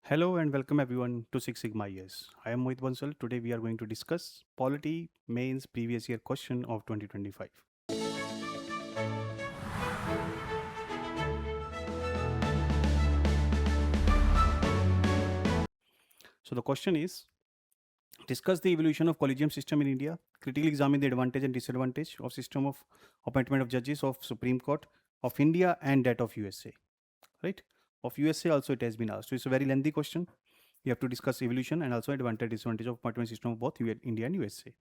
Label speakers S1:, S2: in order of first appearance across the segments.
S1: Hello and welcome everyone to Six Sigma Years. I am Mohit Bansal. Today we are going to discuss Polity Mains previous year question of 2025. So the question is, discuss the evolution of Collegium System in India, critically examine the advantage and disadvantage of system of appointment of judges of Supreme Court of India and that of USA. Right? Of USA also it has been asked. So it's a very lengthy question. You have to discuss evolution and also advantage disadvantage of appointment system of both India and USA.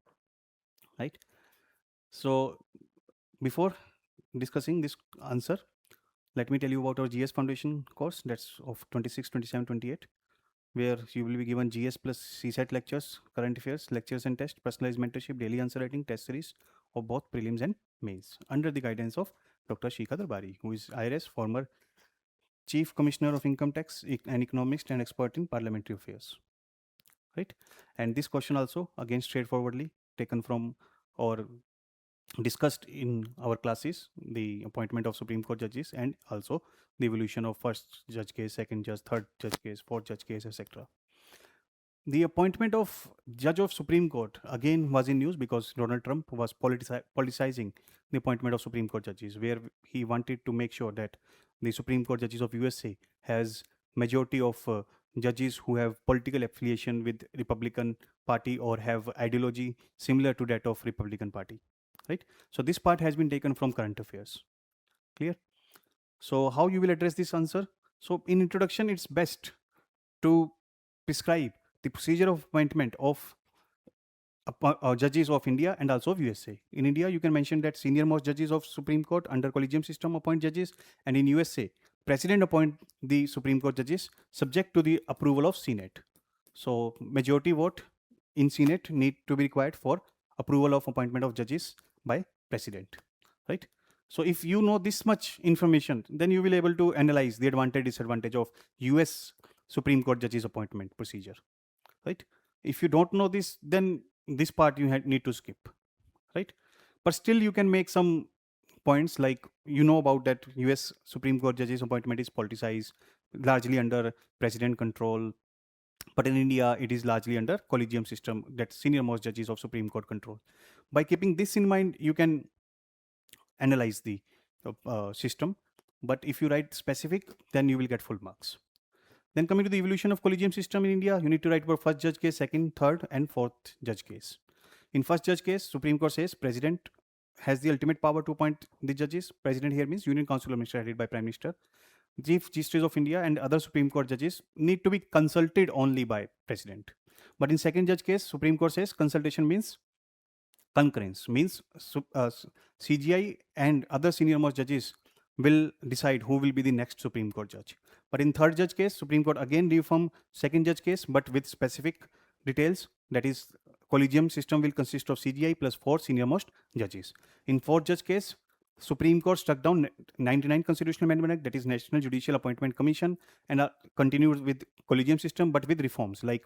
S1: Right? So before discussing this answer, let me tell you about our GS Foundation course that's of 26, 27, 28, where you will be given GS plus CSAT lectures, current affairs, lectures and tests, personalized mentorship, daily answer writing, test series of both prelims and mains under the guidance of Dr. Shikha Darbari, who is IRS, former Chief Commissioner of Income Tax, an economist and expert in parliamentary affairs. Right? And this question also, again, straightforwardly taken from or discussed in our classes, the appointment of Supreme Court judges and also the evolution of first judge case, second judge, third judge case, fourth judge case, etc. The appointment of judge of Supreme Court again was in news because Donald Trump was politicizing the appointment of Supreme Court judges, where he wanted to make sure that the Supreme Court judges of USA has majority of judges who have political affiliation with Republican Party or have ideology similar to that of Republican Party. Right? So this part has been taken from current affairs. Clear? So how you will address this answer? So in introduction, it's best to prescribe the procedure of appointment of judges of India and also of USA. In India, you can mention that senior most judges of Supreme Court under Collegium System appoint judges, and in USA, President appoint the Supreme Court judges subject to the approval of Senate. So majority vote in Senate need to be required for approval of appointment of judges by President, right? So if you know this much information, then you will able to analyze the advantage disadvantage of US Supreme Court judges appointment procedure, right? If you don't know this, then this part you need to skip, right? But still you can make some points like you know about that US Supreme Court judges appointment is politicized, largely under president control, but in India it is largely under collegium system, that senior most judges of Supreme Court control. By keeping this in mind, you can analyze the system, but if you write specific, then you will get full marks. Then coming to the evolution of collegium system in India, you need to write about first judge case, second, third, and fourth judge case. In first judge case, Supreme Court says President has the ultimate power to appoint the judges. President here means Union Council of Ministers headed by Prime Minister. Chief Justice of India and other Supreme Court judges need to be consulted only by President. But in second judge case, Supreme Court says consultation means concurrence, means CGI and other senior most judges will decide who will be the next Supreme Court judge. But in third judge case, Supreme Court again reaffirm second judge case, but with specific details. That is, collegium system will consist of CGI plus 4 senior most judges. In fourth judge case, Supreme Court struck down 99 Constitutional Amendment Act, that is National Judicial Appointment Commission, and continued with collegium system, but with reforms like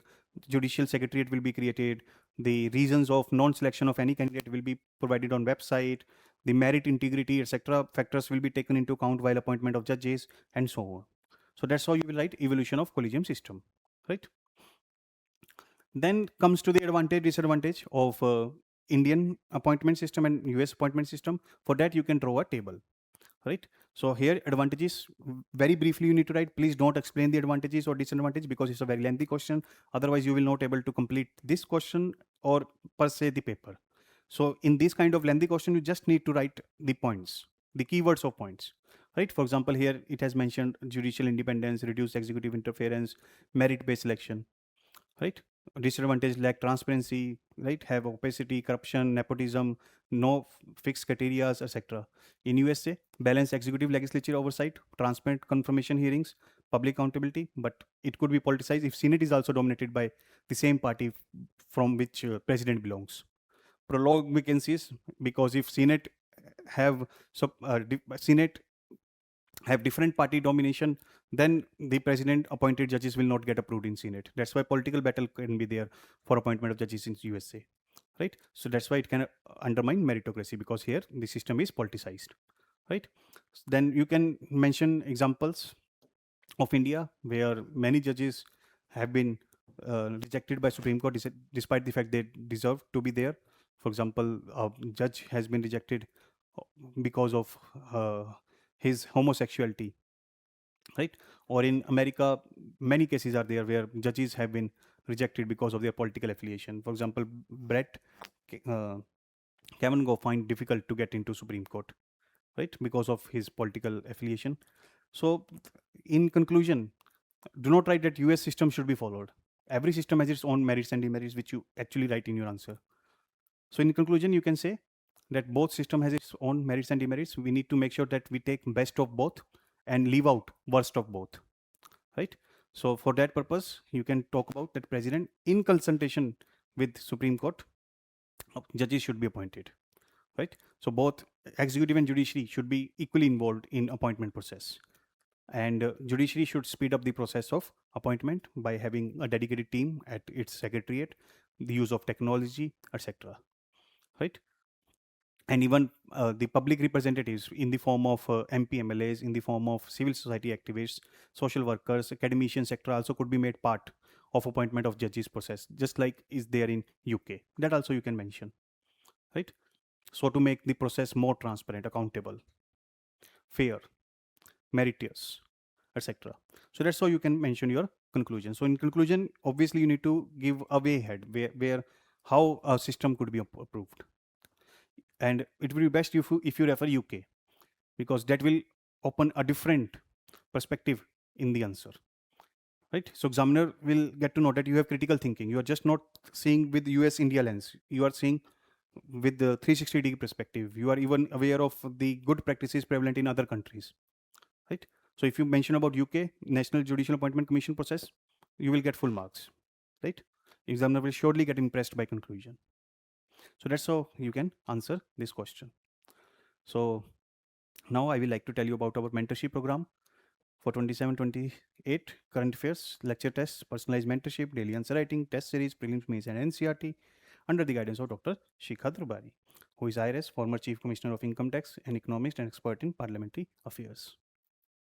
S1: Judicial Secretariat will be created, the reasons of non-selection of any candidate will be provided on website, the merit, integrity, etc. factors will be taken into account while appointment of judges, and so on. So that's how you will write evolution of collegium system, right? Then comes to the advantage, disadvantage of Indian appointment system and US appointment system. For that, you can draw a table, right? So here advantages, very briefly you need to write. Please don't explain the advantages or disadvantages because it's a very lengthy question. Otherwise, you will not able to complete this question or per se the paper. So in this kind of lengthy question, you just need to write the points, the keywords of points, right? For example, here it has mentioned judicial independence, reduced executive interference, merit-based selection, right? Disadvantage, lack transparency, right? Have opacity, corruption, nepotism, no fixed criteria, etc. In USA, balance executive legislature oversight, transparent confirmation hearings, public accountability, but it could be politicized if Senate is also dominated by the same party from which president belongs. Prolonged vacancies, because if Senate have Senate have different party domination, then the president appointed judges will not get approved in Senate. That's why political battle can be there for appointment of judges in USA, right? So that's why it can undermine meritocracy, because here the system is politicized, right? Then you can mention examples of India where many judges have been rejected by Supreme Court despite the fact they deserve to be there. For example, a judge has been rejected because of his homosexuality, right? Or in America, many cases are there where judges have been rejected because of their political affiliation. For example, Brett Kavanaugh find difficult to get into Supreme Court, right, because of his political affiliation. So, in conclusion, do not write that US system should be followed. Every system has its own merits and demerits, which you actually write in your answer. So, in conclusion, you can say that both system has its own merits and demerits. We need to make sure that we take best of both and leave out worst of both, right? So, for that purpose, you can talk about that president, in consultation with Supreme Court, judges should be appointed, right? So, both executive and judiciary should be equally involved in appointment process. And judiciary should speed up the process of appointment by having a dedicated team at its secretariat, the use of technology, etc., right? And even the public representatives in the form of MP MLAs, in the form of civil society activists, social workers, academicians, etc., also could be made part of appointment of judges process, just like is there in UK. That also you can mention, right? So to make the process more transparent, accountable, fair, meritorious, etc. So that's how you can mention your conclusion. So in conclusion, obviously you need to give a way ahead where how a system could be approved. And it will be best if you refer UK, because that will open a different perspective in the answer, right? So examiner will get to know that you have critical thinking. You are just not seeing with US India lens. You are seeing with the 360-degree perspective. You are even aware of the good practices prevalent in other countries, right? So if you mention about UK, National Judicial Appointment Commission process, you will get full marks, right? Examiner will surely get impressed by conclusion. So that's how you can answer this question. So now I will like to tell you about our mentorship program for 27-28 current affairs, lecture tests, personalized mentorship, daily answer writing, test series, prelims, mains, and NCRT under the guidance of Dr. Shikha Drubari, who is IRS, former Chief Commissioner of Income Tax, an economist and expert in parliamentary affairs.